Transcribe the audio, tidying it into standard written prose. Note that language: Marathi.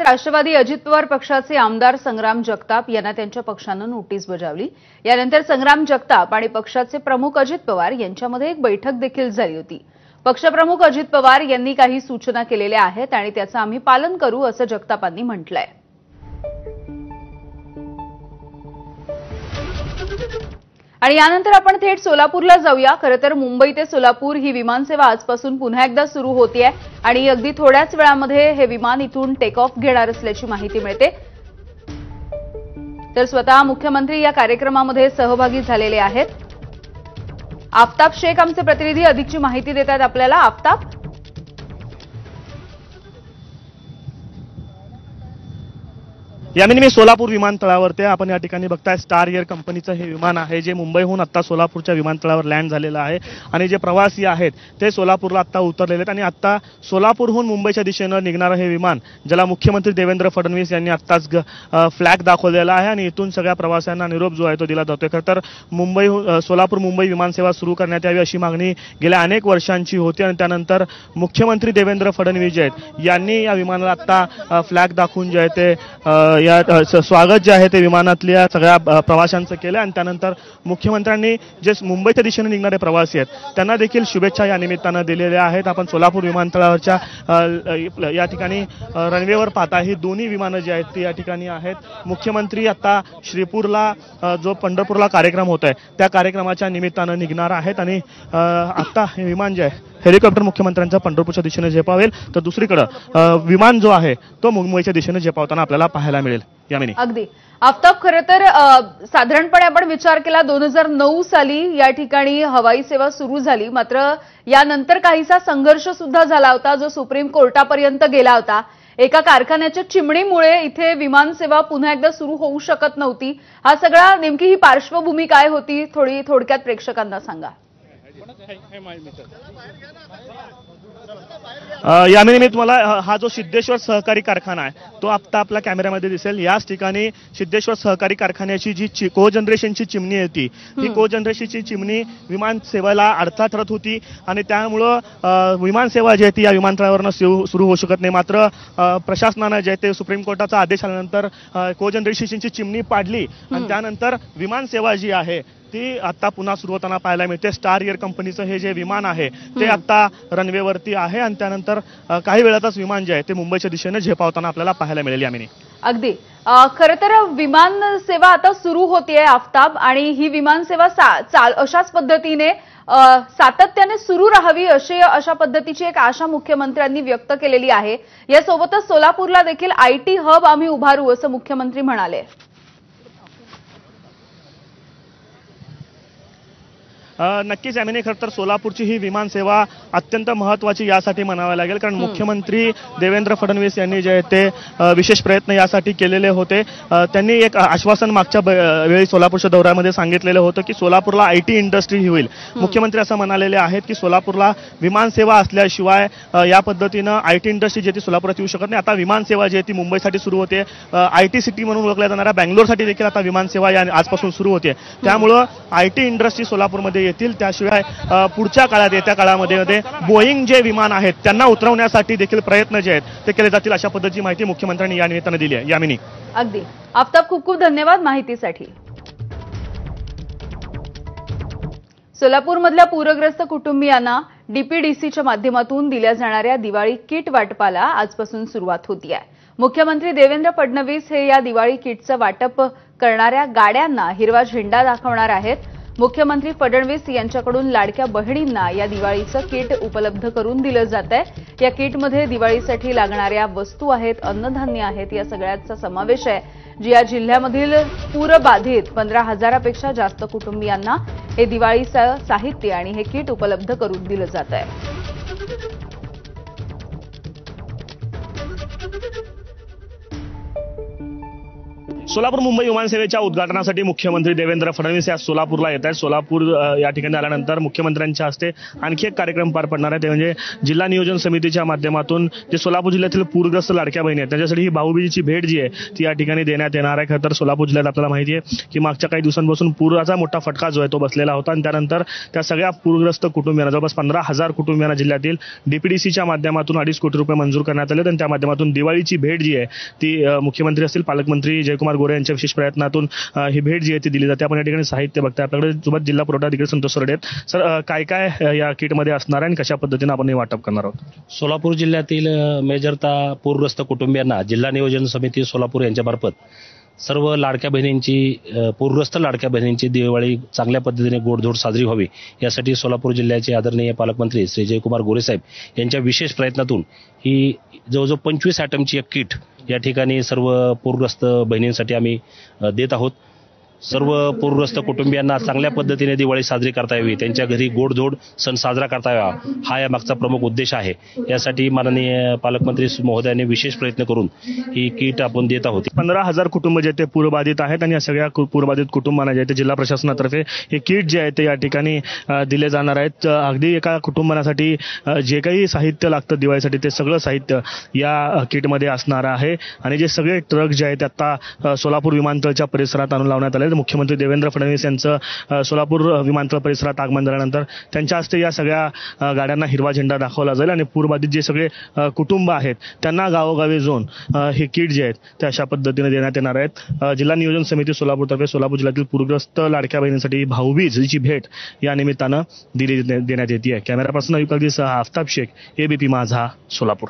तर राष्ट्रवादी अजित पवार पक्षाचे आमदार संग्राम जगताप यांना त्यांच्या पक्षानं नोटीस बजावली। यानंतर संग्राम जगताप आणि पक्षाचे प्रमुख अजित पवार यांच्यामध्ये एक बैठक देखील झाली होती। पक्षप्रमुख अजित पवार यांनी काही सूचना केलेल्या आहेत आणि त्याचं आम्ही पालन करू असं जगतापांनी म्हटलंय। आणि यानंतर आपण थेट सोलापूरला जाऊया। खरं तर मुंबई ते सोलापूर ही विमानसेवा आजपासून पुन्हा एकदा सुरू होतीये आणि अगदी थोड्याच वेळामध्ये हे विमान इथून टेक ऑफ घेणार असल्याची माहिती मिळते। तर स्वतः मुख्यमंत्री या कार्यक्रमामध्ये सहभागी झालेले आहेत। आफताब शेख आमचे प्रतिनिधी अधिकची माहिती देतात आपल्याला। आफताब, यामिनी मी सोलापूर विमानतळावरती आपण या ठिकाणी बघताय स्टार एअर कंपनीचं हे विमान आहे जे मुंबईहून आता सोलापूरच्या विमानतळावर लँड झालेलं आहे आणि जे प्रवासी आहेत ते सोलापूरला आता उतरलेले आहेत आणि आता सोलापूरहून मुंबईच्या दिशेनं निघणारं हे विमान ज्याला मुख्यमंत्री देवेंद्र फडणवीस यांनी आत्ताच फ्लॅग दाखवलेला आहे आणि इथून सगळ्या प्रवाशांना निरोप जो आहे तो दिला जातोय। खरं तर सोलापूर मुंबई विमानसेवा सुरू करण्यात यावी अशी मागणी गेल्या अनेक वर्षांची होती आणि त्यानंतर मुख्यमंत्री देवेंद्र फडणवीस जे आहेत यांनी या विमानाला आता फ्लॅग दाखवून जे आहे ते या स्वागत जे आहे ते विमानातल्या सगळ्या प्रवाशांचं केलं आणि त्यानंतर मुख्यमंत्र्यांनी जे मुंबईच्या दिशेने निघणारे प्रवासी आहेत त्यांना देखील शुभेच्छा या निमित्तानं दिलेल्या आहेत। आपण सोलापूर विमानतळावरच्या या ठिकाणी रनवेवर पाहता ही दोन्ही विमानं जी आहेत ती या ठिकाणी आहेत। मुख्यमंत्री आता श्रीपूरला जो पंढरपूरला कार्यक्रम होत आहे त्या कार्यक्रमाच्या निमित्तानं निघणार आहेत आणि आता हे विमान जे आहे हेलिकॉप्टर मुख्यमंत्र्यांचा पंढरपूरच्या दिशेने झेपावेल तर दुसरीकडे विमान जो आहे तो मुंबईच्या दिशेने झेपावताना आपल्याला पाहायला मिळेल। यामिनी, अगदी आफताब, खरं तर साधारणपणे आपण विचार केला 2009 साली या ठिकाणी हवाई सेवा सुरू झाली, मात्र यानंतर काहीसा संघर्ष सुद्धा झाला होता जो सुप्रीम कोर्टापर्यंत गेला होता। एका कारखान्याच्या चिमणीमुळे इथे विमान सेवा पुन्हा एकदा सुरू होऊ शकत नव्हती। हा सगळा नेमकी ही पार्श्वभूमी काय होती थोडक्यात प्रेक्षकांना सांगा। यामिनी मी तुम्हाला हा जो सिद्धेश्वर सहकारी कारखाना आहे तो आता आपल्या कॅमेऱ्यामध्ये दिसेल। याच ठिकाणी सिद्धेश्वर सहकारी कारखान्याची जी को जनरेशनची चिमणी होती ही को जनरेशनची चिमणी विमान सेवेला अडथळा ठरत होती आणि त्यामुळं विमान सेवा जी आहे ती या विमानतळावरनं सुरू होऊ शकत नाही। मात्र प्रशासनानं जे ते सुप्रीम कोर्टाचा आदेश आल्यानंतर को जनरेशनची चिमणी पाडली आणि त्यानंतर विमान सेवा जी आहे ती आता पुन्हा सुरू होताना पाहायला मिळते। स्टार एअर कंपनीचं हे जे विमान आहे ते आता रनवेवरती आहे आणि त्यानंतर काही वेळातच विमान जे आहे ते मुंबईच्या दिशेने झेपावताना आपल्याला पाहायला मिळेल। यामिनी, अगदी खरं तर विमान सेवा आता सुरू होतीये आफताब आणि ही विमान सेवा अशाच पद्धतीने सातत्याने सुरू राहावी अशा पद्धतीची एक आशा मुख्यमंत्र्यांनी व्यक्त केलेली आहे। यासोबतच सोलापूरला देखील आयटी हब आम्ही उभारू असं मुख्यमंत्री म्हणाले। नक्कीच यामिनी, खरं तर सोलापूरची ही विमानसेवा अत्यंत महत्त्वाची यासाठी म्हणावी लागेल कारण मुख्यमंत्री देवेंद्र फडणवीस यांनी जे ते विशेष प्रयत्न यासाठी केलेले होते। त्यांनी एक आश्वासन मागच्या वेळी सोलापूरच्या दौऱ्यामध्ये सांगितलेलं होतं की सोलापूरला आयटी इंडस्ट्री होईल। मुख्यमंत्री असं म्हणालेले आहेत की सोलापूरला विमानसेवा असल्याशिवाय या पद्धतीनं आयटी इंडस्ट्री जी ती सोलापुरात येऊ शकत नाही। आता विमानसेवा जी आहे ती मुंबईसाठी सुरू होते। आयटी सिटी म्हणून ओळखल्या जाणाऱ्या बँगलोरसाठी देखील आता विमानसेवा आजपासून सुरू होते। त्यामुळं आयटी इंडस्ट्री सोलापूरमध्ये येतील। त्याशिवाय पुढच्या काळात येत्या काळामध्ये बोईंग जे विमान आहेत त्यांना उतरवण्यासाठी देखील प्रयत्न जे आहेत ते केले जातील अशा पद्धतीची माहिती मुख्यमंत्र्यांनी या निमित्तानं दिली आहे। यामिनी, अगदी आफताब, खूप खूप धन्यवाद माहितीसाठी। सोलापूरमधल्या पूरग्रस्त कुटुंबियांना डीपीडीसीच्या माध्यमातून दिल्या जाणाऱ्या दिवाळी किट वाटपाला आजपासून सुरुवात होती आहे। मुख्यमंत्री देवेंद्र फडणवीस हे या दिवाळी किटचं वाटप करणाऱ्या गाड्यांना हिरवा झेंडा दाखवणार आहेत। मुख्यमंत्री फडणवीस यांच्याकडून लाडक्या बहिणींना या दिवाळीचं किट उपलब्ध करून दिलं जातंय। या किटमध्ये दिवाळीसाठी लागणाऱ्या वस्तू आहेत, अन्नधान्य आहेत, या सगळ्याचा समावेश आहे। या जिल्ह्यामधील पूरबाधित 15,000पेक्षा जास्त कुटुंबियांना हे दिवाळीचं साहित्य आणि हे किट उपलब्ध करून दिलं जात आहे। सोलापूर मुंबई विमानसेवेच्या उद्घाटनासाठी मुख्यमंत्री देवेंद्र फडणवीस या सोलापूरला येत आहेत. सोलापूर या ठिकाणी आल्यानंतर मुख्यमंत्र्यांच्या हस्ते आणखी एक कार्यक्रम पार पडणार आहे. ते म्हणजे जिल्हा नियोजन समितीच्या माध्यमातून जे सोलापूर जिल्ह्यातील पूरग्रस्त लाडक्या बहिणी आहेत त्यांच्यासाठी ही भाऊबीजेची भेट जी आहे ती या ठिकाणी देण्यात येणार आहे. खरं तर सोलापूर जिल्ह्यात आपल्याला माहिती आहे की मागच्या काही दिवसांपासून पुराचा मोठा फटका जो आहे तो बसलेला होता आणि त्यानंतर त्या सगळ्या पूरग्रस्त कुटुंबियांना जवळपास 15,000 कुटुंबियांना जिल्ह्यातील डीपीडीसीच्या माध्यमातून 2.5 कोटी रुपये मंजूर करण्यात आले आणि त्या माध्यमातून दिवाळीची भेट जी आहे ती मुख्यमंत्री असतील पालकमंत्री जयकुमार गोरे यांच्या विशेष प्रयत्नातून ही भेट जी आहे ती दिली जाते. आपण या ठिकाणी साहित्य बघताय. आपल्याकडे सोबत जिल्हा पुरवठा अधिकारी संतोष सरडे आहेत. सर, काय काय या किटमध्ये असणार आहे आणि कशा पद्धतीने आपण हे वाटप करणार आहोत? सोलापूर जिल्ह्यातील मेजरता पूरग्रस्त कुटुंबियांना जिल्हा नियोजन समिती सोलापूर यांच्यामार्फत सर्व लाडक्या बहिणींची पूरग्रस्त लाडक्या बहिणींची दिवाळी चांगल्या पद्धतीने गोडधोड साजरी व्हावी यासाठी सोलापूर जिल्ह्याचे आदरणीय पालकमंत्री श्री जयकुमार गोरेसाहेब यांच्या विशेष प्रयत्नातून ही जवळजवळ 25 आयटमची एक किट या ठिकाणी सर्व पूरग्रस्त बहिणींसाठी आम्ही देत आहोत. सर्व पूरग्रस्त कुटुंबियांना चांगल्या पद्धतीने दिवाळी साजरी करता यावी, त्यांच्या घरी गोडधोड सण साजरा करता यावा हा या मागचा प्रमुख उद्देश आहे. यासाठी माननीय पालकमंत्री महोदयांनी विशेष प्रयत्न करून ही किट आपण देत आहोत. 15,000 कुटुंब जे ते पूरबाधित आहेत आणि या सगळ्या पूरबाधित कुटुंबांना जे ते जिल्हा प्रशासनातर्फे हे किट जे आहे ते या ठिकाणी दिले जाणार आहेत. अगदी एका कुटुंबासाठी जे काही साहित्य लागतं दिवाळीसाठी ते सगळं साहित्य या किटमध्ये असणार आहे आणि जे सगळे ट्रक जे आहेत आता सोलापूर विमानतळच्या परिसरात आणून लावण्यात आले. मुख्यमंत्री देवेंद्र फडणवीस यांचं सोलापूर विमानतळ परिसरात आगमन झाल्यानंतर त्यांच्या हस्ते या सगळ्या गाड्यांना हिरवा झेंडा दाखवला जाईल आणि पूरबाधित जे सगळे कुटुंब आहेत त्यांना गावोगावी जाऊन हे किट जे आहेत ते अशा पद्धतीने देण्यात येणार आहेत. जिल्हा नियोजन समिती सोलापूरतर्फे सोलापूर जिल्ह्यातील पूरग्रस्त लाडक्या बहिणींसाठी भाऊबीजेची भेट या निमित्तानं देण्यात येते आहे. कॅमेरा पर्सन अयुब कागदीसह आफताब शेख, एबीपी माझा, सोलापूर.